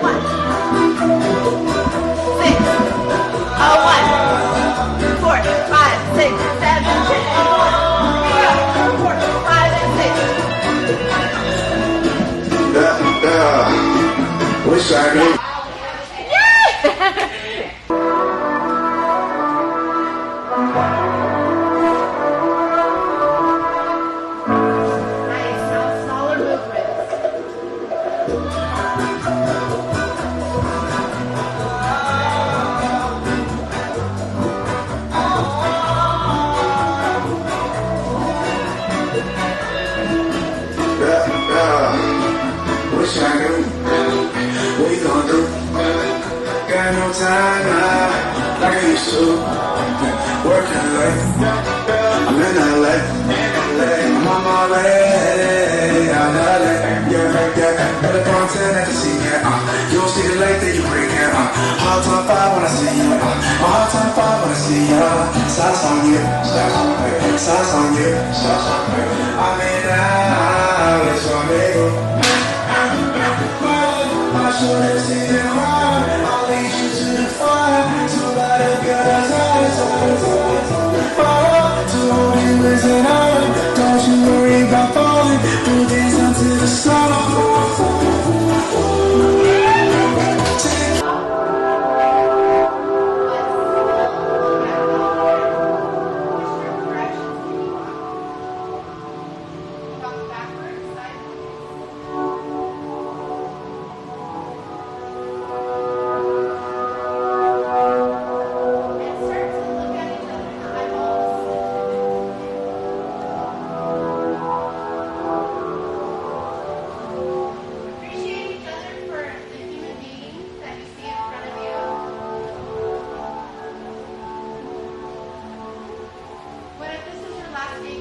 1, 6, 1, 4, 5, 6, 7, 10, 4, 5, and 6. Wish I knew. Nice. Now smaller movements. Wish I knew what you gonna do. Got no time now, like I used to. Working late, I'm in LA. I'm on my way, I'm LA. Yeah. Better content at the scene, yeah. You don't see the light that you bring, yeah. Hard time 5 when I see you. Hard time 5 when I see ya. Sauce on you, sauce on you. I mean, now it's on me. My shoulders in your heart, I'll lead you to the fire. To light up your eyes, to hold you is an honor. Don't you worry about falling, do this until the sun. What if this is your last day